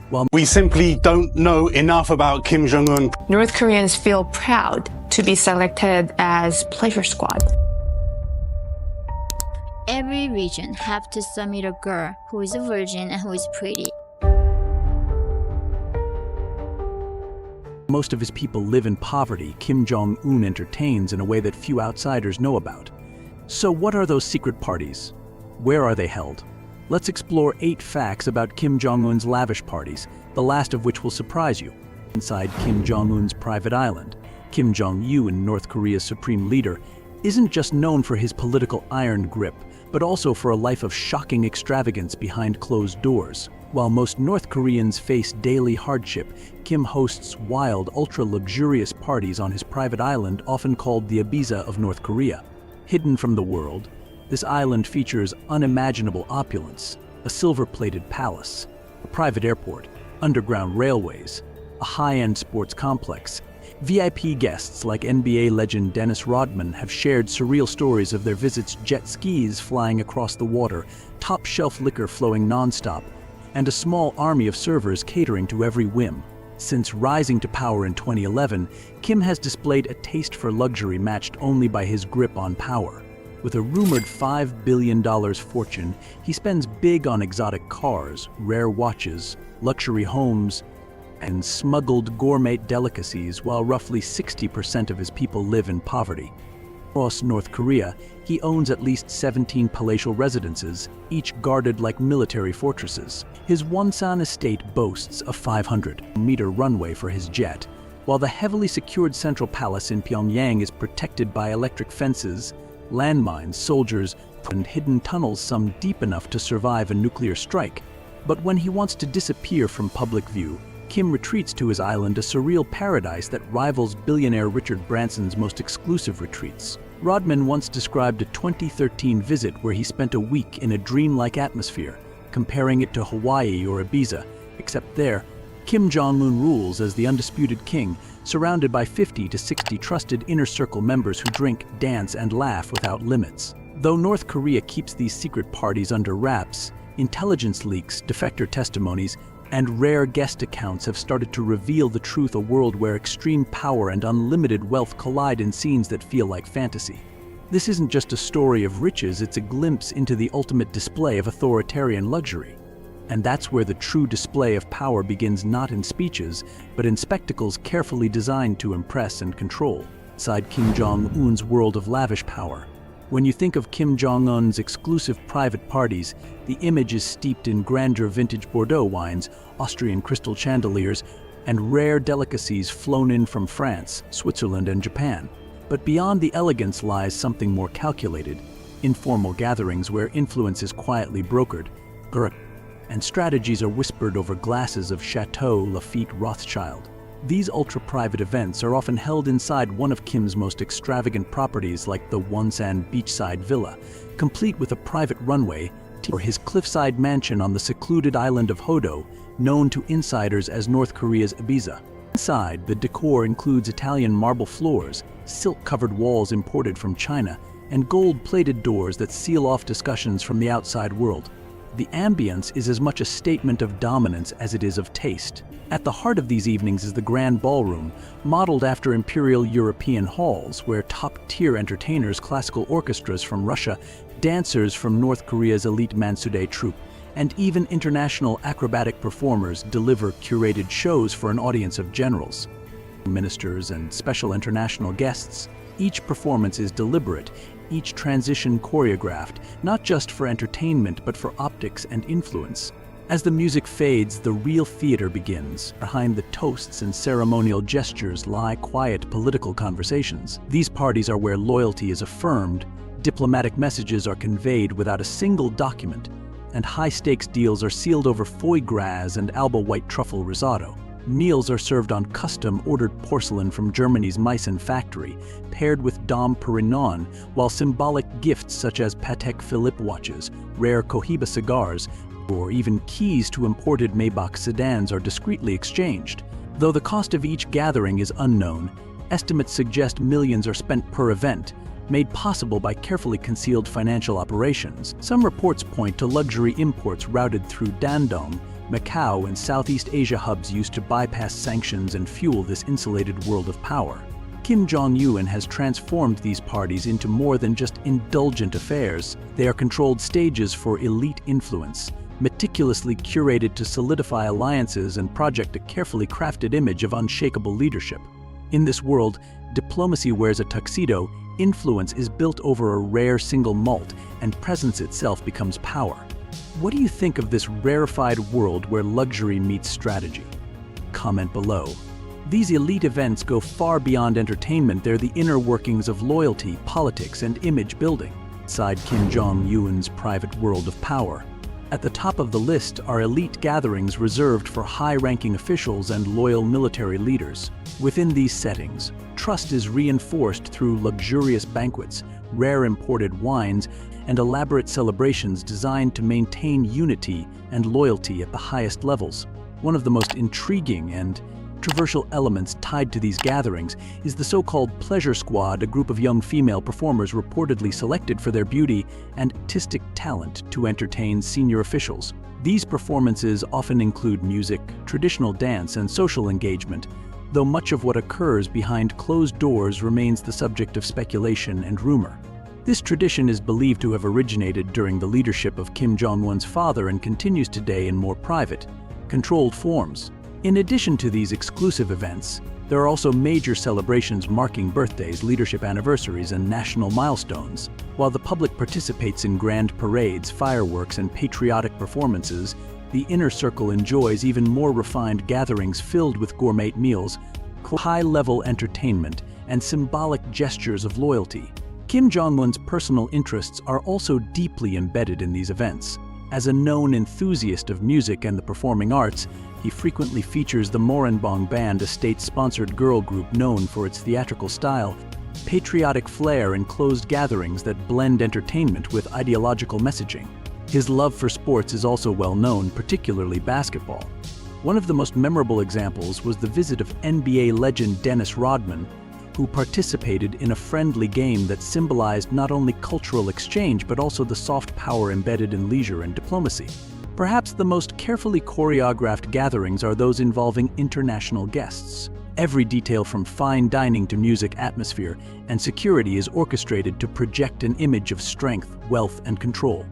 While We simply don't know enough about Kim Jong-un. North Koreans feel proud to be selected as pleasure squad. Every region have to submit a girl who is a virgin and who is pretty. most of his people live in poverty, Kim Jong Un entertains in a way that few outsiders know about. So what are those secret parties? Where are they held? Let's explore 8 facts about Kim Jong-un's lavish parties, the last of which will surprise you. Inside Kim Jong-un's private island, Kim Jong-un, North Korea's supreme leader, isn't just known for his political iron grip, but also for a life of shocking extravagance behind closed doors. While most North Koreans face daily hardship, Kim hosts wild, ultra-luxurious parties on his private island, often called the Ibiza of North Korea. Hidden from the world, this island features unimaginable opulence: a silver-plated palace, a private airport, underground railways, a high-end sports complex. VIP guests like NBA legend Dennis Rodman have shared surreal stories of their visits: jet skis flying across the water, top-shelf liquor flowing non-stop, and a small army of servers catering to every whim. Since rising to power in 2011, Kim has displayed a taste for luxury matched only by his grip on power. With a rumored $5 billion fortune, he spends big on exotic cars, rare watches, luxury homes, and smuggled gourmet delicacies, while roughly 60% of his people live in poverty. Across North Korea, he owns at least 17 palatial residences, each guarded like military fortresses. His Wonsan estate boasts a 500-meter runway for his jet, while the heavily secured central palace in Pyongyang is protected by electric fences, landmines, soldiers, and hidden tunnels, some deep enough to survive a nuclear strike. But when he wants to disappear from public view, Kim retreats to his island, a surreal paradise that rivals billionaire Richard Branson's most exclusive retreats. Rodman once described a 2013 visit where he spent a week in a dreamlike atmosphere, comparing it to Hawaii or Ibiza, except there, Kim Jong-un rules as the undisputed king, surrounded by 50 to 60 trusted inner circle members who drink, dance, and laugh without limits. Though North Korea keeps these secret parties under wraps, intelligence leaks, defector testimonies, and rare guest accounts have started to reveal the truth: a world where extreme power and unlimited wealth collide in scenes that feel like fantasy. This isn't just a story of riches, it's a glimpse into the ultimate display of authoritarian luxury. And that's where the true display of power begins, not in speeches, but in spectacles carefully designed to impress and control. Inside Kim Jong-un's world of lavish power, when you think of Kim Jong-un's exclusive private parties, the image is steeped in grandeur: vintage Bordeaux wines, Austrian crystal chandeliers, and rare delicacies flown in from France, Switzerland, and Japan. But beyond the elegance lies something more calculated: informal gatherings where influence is quietly brokered, and strategies are whispered over glasses of Chateau Lafite Rothschild. These ultra-private events are often held inside one of Kim's most extravagant properties, like the Wonsan beachside villa, complete with a private runway, or his cliffside mansion on the secluded island of Hodo, known to insiders as North Korea's Ibiza. Inside, the decor includes Italian marble floors, silk-covered walls imported from China, and gold-plated doors that seal off discussions from the outside world. The ambience is as much a statement of dominance as it is of taste. At the heart of these evenings is the Grand Ballroom, modeled after imperial European halls, where top-tier entertainers, classical orchestras from Russia, dancers from North Korea's elite Mansudae troupe, and even international acrobatic performers deliver curated shows for an audience of generals, ministers, and special international guests. Each performance is deliberate, each transition choreographed, not just for entertainment but for optics and influence. As the music fades, the real theater begins. Behind the toasts and ceremonial gestures lie quiet political conversations. These parties are where loyalty is affirmed, diplomatic messages are conveyed without a single document, and high-stakes deals are sealed over foie gras and Alba white truffle risotto. Meals are served on custom-ordered porcelain from Germany's Meissen factory, paired with Dom Perignon, while symbolic gifts such as Patek Philippe watches, rare Cohiba cigars, or even keys to imported Maybach sedans are discreetly exchanged. Though the cost of each gathering is unknown, estimates suggest millions are spent per event, made possible by carefully concealed financial operations. Some reports point to luxury imports routed through Dandong, Macau, and Southeast Asia hubs used to bypass sanctions and fuel this insulated world of power. Kim Jong Un has transformed these parties into more than just indulgent affairs. They are controlled stages for elite influence, meticulously curated to solidify alliances and project a carefully crafted image of unshakable leadership. In this world, diplomacy wears a tuxedo, influence is built over a rare single malt, and presence itself becomes power. What do you think of this rarefied world where luxury meets strategy? Comment below. These elite events go far beyond entertainment. They're the inner workings of loyalty, politics, and image building. Inside Kim Jong-un's private world of power. At the top of the list are elite gatherings reserved for high-ranking officials and loyal military leaders. Within these settings, trust is reinforced through luxurious banquets, rare imported wines, and elaborate celebrations designed to maintain unity and loyalty at the highest levels. One of the most intriguing and controversial elements tied to these gatherings is the so-called pleasure squad, a group of young female performers reportedly selected for their beauty and artistic talent to entertain senior officials. These performances often include music, traditional dance, and social engagement, though much of what occurs behind closed doors remains the subject of speculation and rumor. This tradition is believed to have originated during the leadership of Kim Jong-un's father and continues today in more private, controlled forms. In addition to these exclusive events, there are also major celebrations marking birthdays, leadership anniversaries, and national milestones. While the public participates in grand parades, fireworks, and patriotic performances, the inner circle enjoys even more refined gatherings filled with gourmet meals, high-level entertainment, and symbolic gestures of loyalty. Kim Jong-un's personal interests are also deeply embedded in these events. As a known enthusiast of music and the performing arts, he frequently features the Moranbong Band, a state-sponsored girl group known for its theatrical style, patriotic flair, and closed gatherings that blend entertainment with ideological messaging. His love for sports is also well known, particularly basketball. One of the most memorable examples was the visit of NBA legend Dennis Rodman, who participated in a friendly game that symbolized not only cultural exchange but also the soft power embedded in leisure and diplomacy. Perhaps the most carefully choreographed gatherings are those involving international guests. Every detail from fine dining to music, atmosphere, and security is orchestrated to project an image of strength, wealth, and control.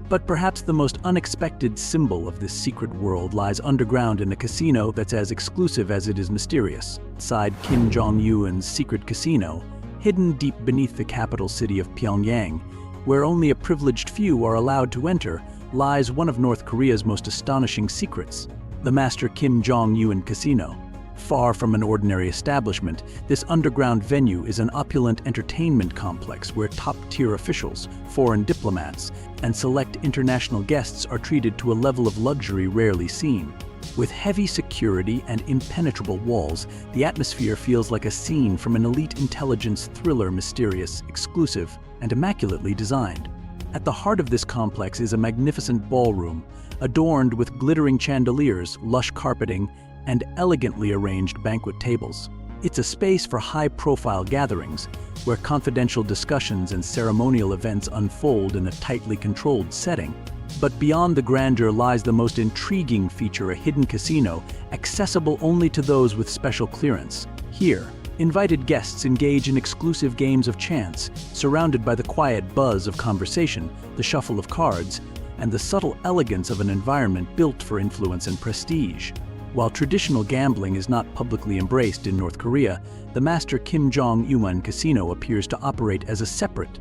But perhaps the most unexpected symbol of this secret world lies underground in a casino that's as exclusive as it is mysterious. Inside Kim Jong-un's secret casino, hidden deep beneath the capital city of Pyongyang, where only a privileged few are allowed to enter, lies one of North Korea's most astonishing secrets, the Master Kim Jong-un Casino. Far from an ordinary establishment, this underground venue is an opulent entertainment complex where top-tier officials, foreign diplomats, and select international guests are treated to a level of luxury rarely seen. With heavy security and impenetrable walls, the atmosphere feels like a scene from an elite intelligence thriller, mysterious, exclusive, and immaculately designed. At the heart of this complex is a magnificent ballroom, adorned with glittering chandeliers, lush carpeting, and elegantly arranged banquet tables. It's a space for high-profile gatherings, where confidential discussions and ceremonial events unfold in a tightly controlled setting. But beyond the grandeur lies the most intriguing feature, a hidden casino, accessible only to those with special clearance. Here, invited guests engage in exclusive games of chance, surrounded by the quiet buzz of conversation, the shuffle of cards, and the subtle elegance of an environment built for influence and prestige. While traditional gambling is not publicly embraced in North Korea, the Master Kim Jong-un Casino appears to operate as a separate,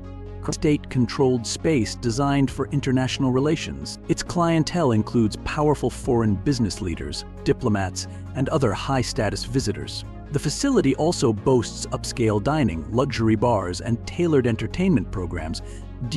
state-controlled space designed for international relations. Its clientele includes powerful foreign business leaders, diplomats, and other high-status visitors. The facility also boasts upscale dining, luxury bars, and tailored entertainment programs,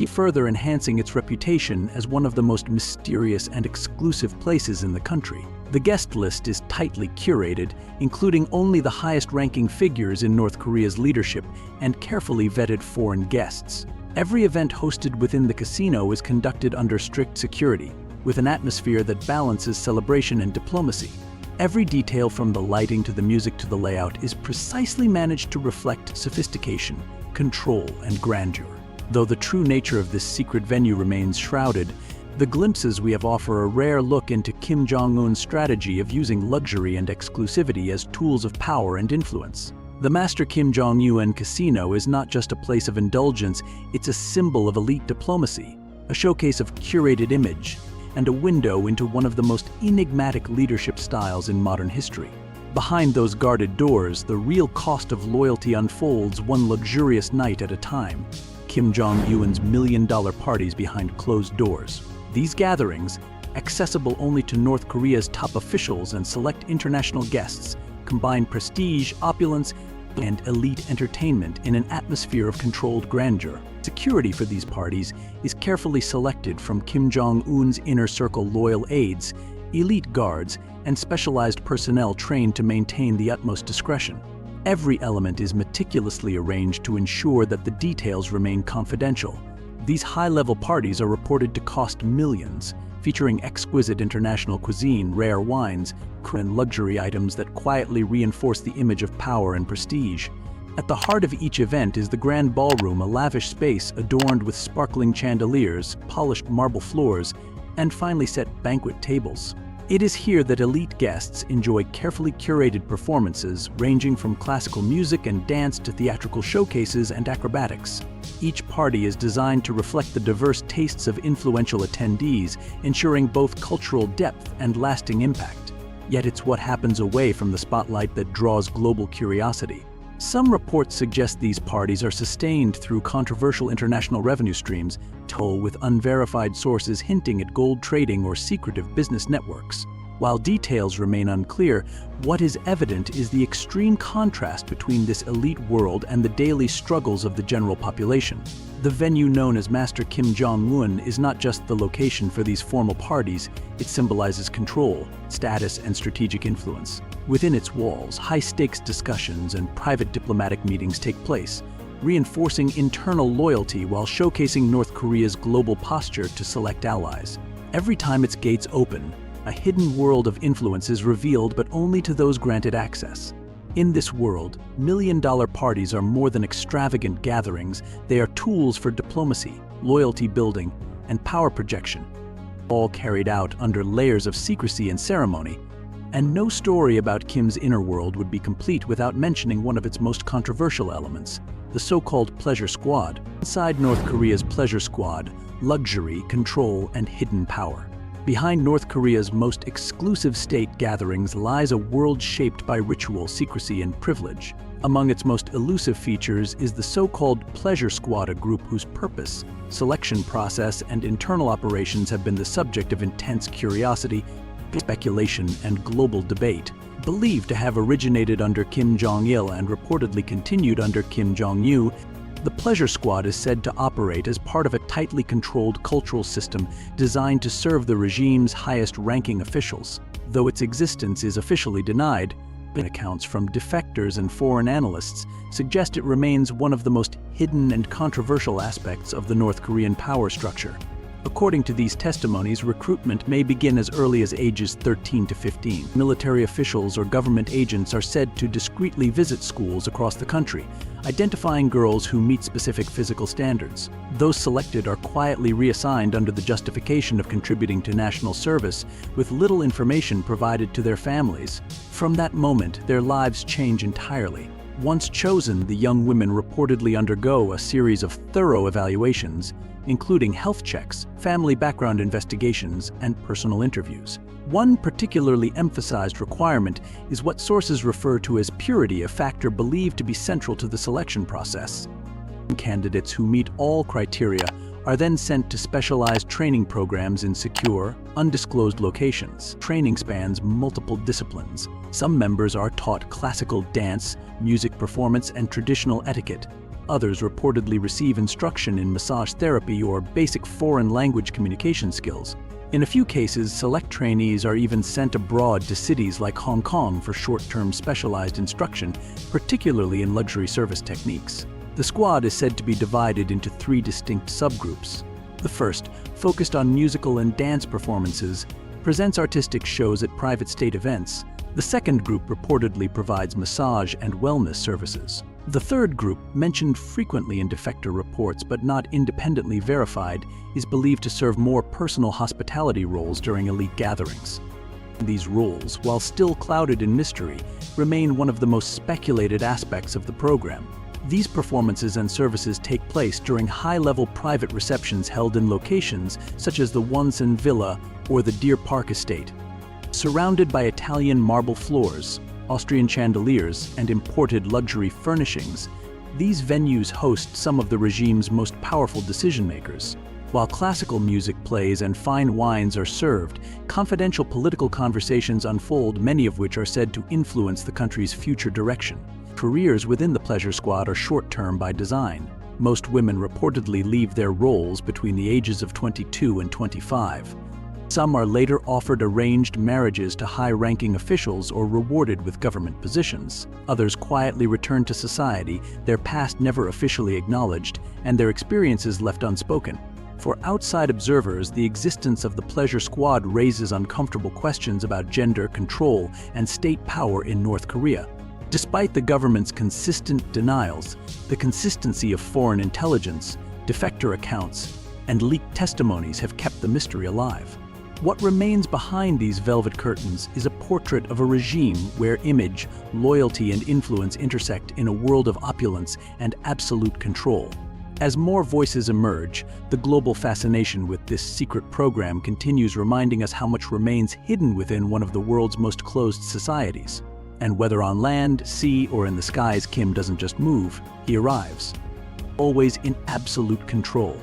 further enhancing its reputation as one of the most mysterious and exclusive places in the country. The guest list is tightly curated, including only the highest-ranking figures in North Korea's leadership and carefully vetted foreign guests. Every event hosted within the casino is conducted under strict security, with an atmosphere that balances celebration and diplomacy. Every detail from the lighting to the music to the layout is precisely managed to reflect sophistication, control, and grandeur. Though the true nature of this secret venue remains shrouded, The glimpses we have offer a rare look into Kim Jong-un's strategy of using luxury and exclusivity as tools of power and influence. The Master Kim Jong-un Casino is not just a place of indulgence, it's a symbol of elite diplomacy, a showcase of curated image, and a window into one of the most enigmatic leadership styles in modern history. Behind those guarded doors, the real cost of loyalty unfolds one luxurious night at a time. Kim Jong-un's million-dollar parties behind closed doors. These gatherings, accessible only to North Korea's top officials and select international guests, combine prestige, opulence, and elite entertainment in an atmosphere of controlled grandeur. Security for these parties is carefully selected from Kim Jong-un's inner circle loyal aides, elite guards, and specialized personnel trained to maintain the utmost discretion. Every element is meticulously arranged to ensure that the details remain confidential. These high-level parties are reported to cost millions, featuring exquisite international cuisine, rare wines, and luxury items that quietly reinforce the image of power and prestige. At the heart of each event is the grand ballroom, a lavish space adorned with sparkling chandeliers, polished marble floors, and finely set banquet tables. It is here that elite guests enjoy carefully curated performances ranging from classical music and dance to theatrical showcases and acrobatics. Each party is designed to reflect the diverse tastes of influential attendees, ensuring both cultural depth and lasting impact. Yet it's what happens away from the spotlight that draws global curiosity. Some reports suggest these parties are sustained through controversial international revenue streams, with unverified sources hinting at gold trading or secretive business networks. While details remain unclear, what is evident is the extreme contrast between this elite world and the daily struggles of the general population. The venue known as Master Kim Jong-un is not just the location for these formal parties, it symbolizes control, status, and strategic influence. Within its walls, high-stakes discussions and private diplomatic meetings take place, reinforcing internal loyalty while showcasing North Korea's global posture to select allies. Every time its gates open, a hidden world of influence is revealed, but only to those granted access. In this world, million-dollar parties are more than extravagant gatherings. They are tools for diplomacy, loyalty building, and power projection, all carried out under layers of secrecy and ceremony. And no story about Kim's inner world would be complete without mentioning one of its most controversial elements, the so-called pleasure squad. Inside North Korea's pleasure squad, luxury, control, and hidden power. Behind North Korea's most exclusive state gatherings lies a world shaped by ritual, secrecy, and privilege. Among its most elusive features is the so-called pleasure squad, a group whose purpose, selection process, and internal operations have been the subject of intense curiosity, speculation, and global debate. Believed to have originated under Kim Jong-il and reportedly continued under Kim Jong-un, the pleasure squad is said to operate as part of a tightly controlled cultural system designed to serve the regime's highest-ranking officials. Though its existence is officially denied, accounts from defectors and foreign analysts suggest it remains one of the most hidden and controversial aspects of the North Korean power structure. According to these testimonies, recruitment may begin as early as ages 13 to 15. Military officials or government agents are said to discreetly visit schools across the country, identifying girls who meet specific physical standards. Those selected are quietly reassigned under the justification of contributing to national service, with little information provided to their families. From that moment, their lives change entirely. Once chosen, the young women reportedly undergo a series of thorough evaluations, including health checks, family background investigations, and personal interviews. One particularly emphasized requirement is what sources refer to as purity, a factor believed to be central to the selection process. Candidates who meet all criteria are then sent to specialized training programs in secure, undisclosed locations. Training spans multiple disciplines. Some members are taught classical dance, music performance, and traditional etiquette. Others reportedly receive instruction in massage therapy or basic foreign language communication skills. In a few cases, select trainees are even sent abroad to cities like Hong Kong for short-term specialized instruction, particularly in luxury service techniques. The squad is said to be divided into 3 distinct subgroups. The first, focused on musical and dance performances, presents artistic shows at private state events. The second group reportedly provides massage and wellness services. The third group, mentioned frequently in defector reports but not independently verified, is believed to serve more personal hospitality roles during elite gatherings. These roles, while still clouded in mystery, remain one of the most speculated aspects of the program. These performances and services take place during high-level private receptions held in locations such as the Wonsan Villa or the Deer Park Estate. Surrounded by Italian marble floors, Austrian chandeliers, and imported luxury furnishings, these venues host some of the regime's most powerful decision-makers. While classical music plays and fine wines are served, confidential political conversations unfold, many of which are said to influence the country's future direction. Careers within the pleasure squad are short-term by design. Most women reportedly leave their roles between the ages of 22 and 25. Some are later offered arranged marriages to high-ranking officials or rewarded with government positions. Others quietly return to society, their past never officially acknowledged, and their experiences left unspoken. For outside observers, the existence of the pleasure squad raises uncomfortable questions about gender control and state power in North Korea. Despite the government's consistent denials, the consistency of foreign intelligence, defector accounts, and leaked testimonies have kept the mystery alive. What remains behind these velvet curtains is a portrait of a regime where image, loyalty, and influence intersect in a world of opulence and absolute control. As more voices emerge, the global fascination with this secret program continues, reminding us how much remains hidden within one of the world's most closed societies. And whether on land, sea, or in the skies, Kim doesn't just move, he arrives. Always in absolute control.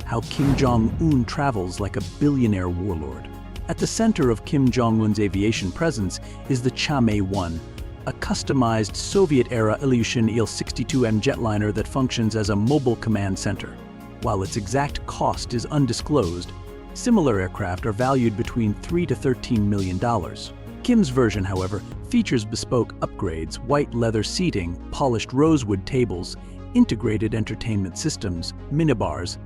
How Kim Jong Un travels like a billionaire warlord. At the center of Kim Jong-un's aviation presence is the Chame-1, a customized Soviet-era Aviation Il-62M jetliner that functions as a mobile command center. While its exact cost is undisclosed, similar aircraft are valued between $3 to $13 million. Kim's version, however, features bespoke upgrades, white leather seating, polished rosewood tables, integrated entertainment systems, minibars,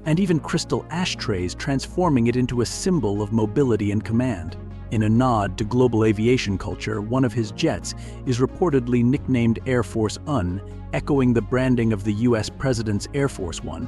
and even crystal ashtrays, transforming it into a symbol of mobility and command. In a nod to global aviation culture, one of his jets is reportedly nicknamed Air Force Un, echoing the branding of the US President's Air Force One.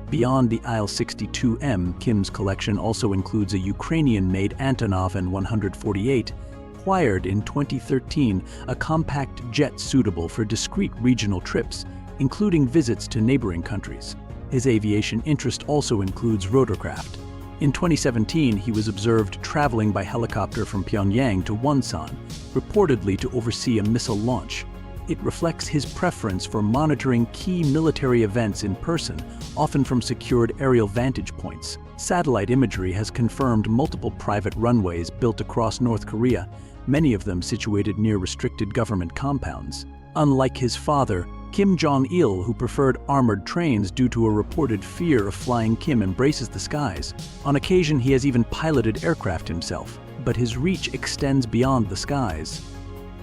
Beyond the Il-62M, Kim's collection also includes a Ukrainian-made Antonov An-148, acquired in 2013, a compact jet suitable for discrete regional trips, including visits to neighboring countries. His aviation interest also includes rotorcraft. In 2017, he was observed traveling by helicopter from Pyongyang to Wonsan, reportedly to oversee a missile launch. It reflects his preference for monitoring key military events in person, often from secured aerial vantage points. Satellite imagery has confirmed multiple private runways built across North Korea, many of them situated near restricted government compounds. Unlike his father, Kim Jong-il, who preferred armored trains due to a reported fear of flying, Kim embraces the skies. On occasion, he has even piloted aircraft himself, but his reach extends beyond the skies.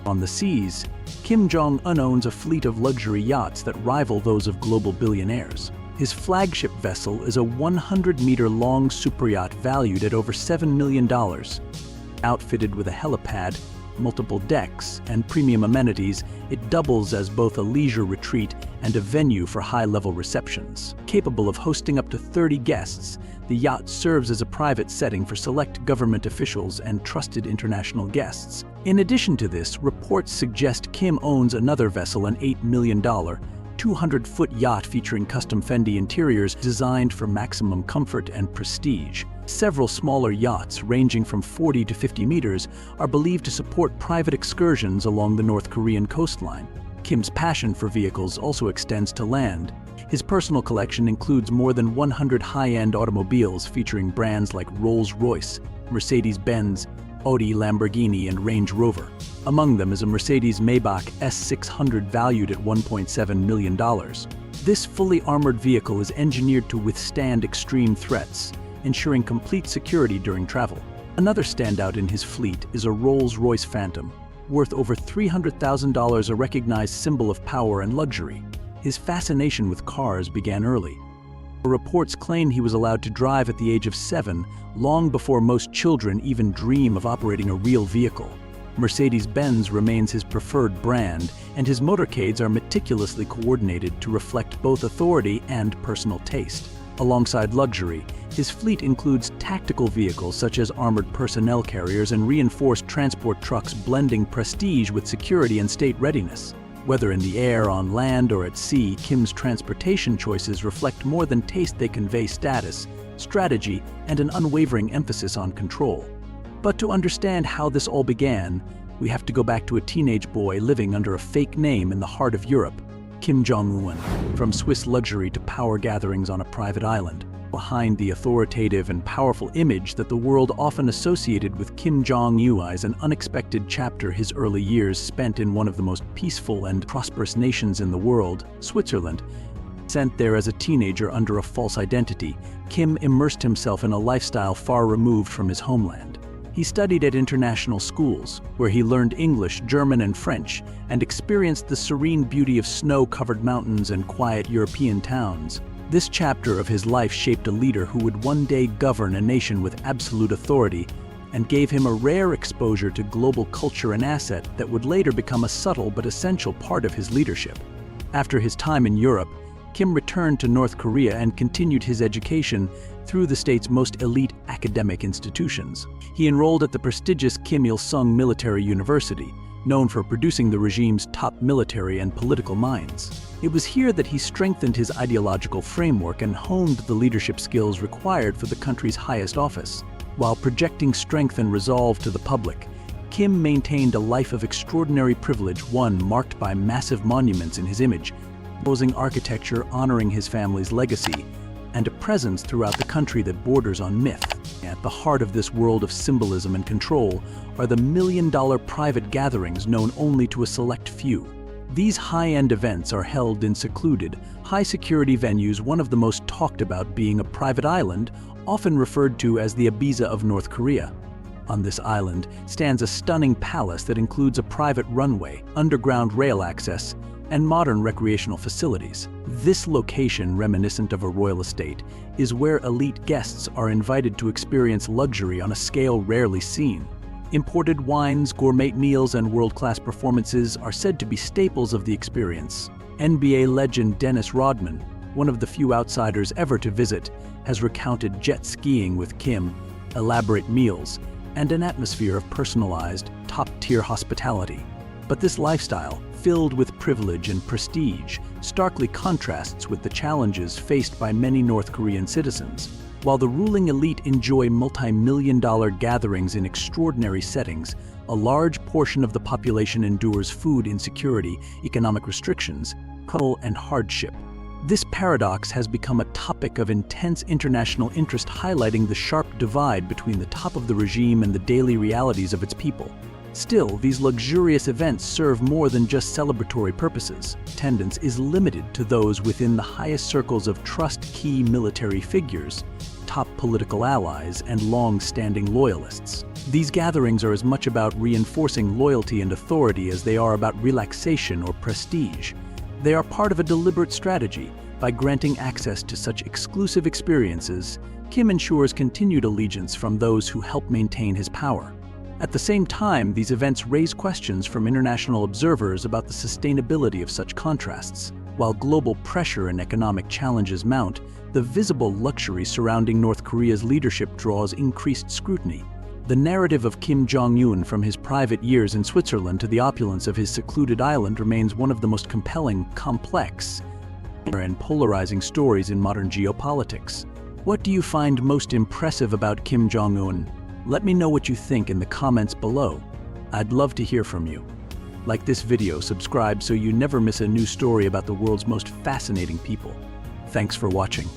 On the seas, Kim Jong-un owns a fleet of luxury yachts that rival those of global billionaires. His flagship vessel is a 100-meter-long superyacht valued at over $7 million. Outfitted with a helipad, multiple decks, and premium amenities, it doubles as both a leisure retreat and a venue for high-level receptions. Capable of hosting up to 30 guests, the yacht serves as a private setting for select government officials and trusted international guests. In addition to this, reports suggest Kim owns another vessel, an $8 million, 200-foot yacht featuring custom Fendi interiors designed for maximum comfort and prestige. Several smaller yachts, ranging from 40 to 50 meters, are believed to support private excursions along the North Korean coastline. Kim's passion for vehicles also extends to land. His personal collection includes more than 100 high-end automobiles featuring brands like Rolls-Royce, Mercedes-Benz, Audi, Lamborghini, and Range Rover. Among them is a Mercedes-Maybach S600 valued at $1.7 million. This fully armored vehicle is engineered to withstand extreme threats, ensuring complete security during travel. Another standout in his fleet is a Rolls-Royce Phantom, worth over $300,000, a recognized symbol of power and luxury. His fascination with cars began early. Reports claim he was allowed to drive at the age of 7, long before most children even dream of operating a real vehicle. Mercedes-Benz remains his preferred brand, and his motorcades are meticulously coordinated to reflect both authority and personal taste. Alongside luxury, his fleet includes tactical vehicles such as armored personnel carriers and reinforced transport trucks, blending prestige with security and state readiness. Whether in the air, on land, or at sea, Kim's transportation choices reflect more than taste. They convey status, strategy, and an unwavering emphasis on control. But to understand how this all began, we have to go back to a teenage boy living under a fake name in the heart of Europe, Kim Jong Un. From Swiss luxury to power gatherings on a private island, behind the authoritative and powerful image that the world often associated with Kim Jong-un is an unexpected chapter. His early years spent in one of the most peaceful and prosperous nations in the world, Switzerland. Sent there as a teenager under a false identity, Kim immersed himself in a lifestyle far removed from his homeland. He studied at international schools, where he learned English, German, and French, and experienced the serene beauty of snow-covered mountains and quiet European towns. This chapter of his life shaped a leader who would one day govern a nation with absolute authority, and gave him a rare exposure to global culture, an asset that would later become a subtle but essential part of his leadership. After his time in Europe, Kim returned to North Korea and continued his education through the state's most elite academic institutions. He enrolled at the prestigious Kim Il-sung Military University, known for producing the regime's top military and political minds. It was here that he strengthened his ideological framework and honed the leadership skills required for the country's highest office. While projecting strength and resolve to the public, Kim maintained a life of extraordinary privilege, one marked by massive monuments in his image, imposing architecture honoring his family's legacy, and a presence throughout the country that borders on myth. At the heart of this world of symbolism and control are the million-dollar private gatherings known only to a select few. These high-end events are held in secluded, high-security venues, one of the most talked about being a private island, often referred to as the Ibiza of North Korea. On this island stands a stunning palace that includes a private runway, underground rail access, and modern recreational facilities. This location, reminiscent of a royal estate, is where elite guests are invited to experience luxury on a scale rarely seen. Imported wines, gourmet meals, and world-class performances are said to be staples of the experience. NBA legend Dennis Rodman, one of the few outsiders ever to visit, has recounted jet skiing with Kim, elaborate meals, and an atmosphere of personalized, top-tier hospitality. But this lifestyle, filled with privilege and prestige, starkly contrasts with the challenges faced by many North Korean citizens. While the ruling elite enjoy multi-million-dollar gatherings in extraordinary settings, a large portion of the population endures food insecurity, economic restrictions, and hardship. This paradox has become a topic of intense international interest, highlighting the sharp divide between the top of the regime and the daily realities of its people. Still, these luxurious events serve more than just celebratory purposes. Attendance is limited to those within the highest circles of trust, key military figures, top political allies, and long-standing loyalists. These gatherings are as much about reinforcing loyalty and authority as they are about relaxation or prestige. They are part of a deliberate strategy. By granting access to such exclusive experiences, Kim ensures continued allegiance from those who help maintain his power. At the same time, these events raise questions from international observers about the sustainability of such contrasts. While global pressure and economic challenges mount, the visible luxury surrounding North Korea's leadership draws increased scrutiny. The narrative of Kim Jong-un, from his private years in Switzerland to the opulence of his secluded island, remains one of the most compelling, complex, and polarizing stories in modern geopolitics. What do you find most impressive about Kim Jong-un? Let me know what you think in the comments below. I'd love to hear from you. Like this video, subscribe so you never miss a new story about the world's most fascinating people. Thanks for watching.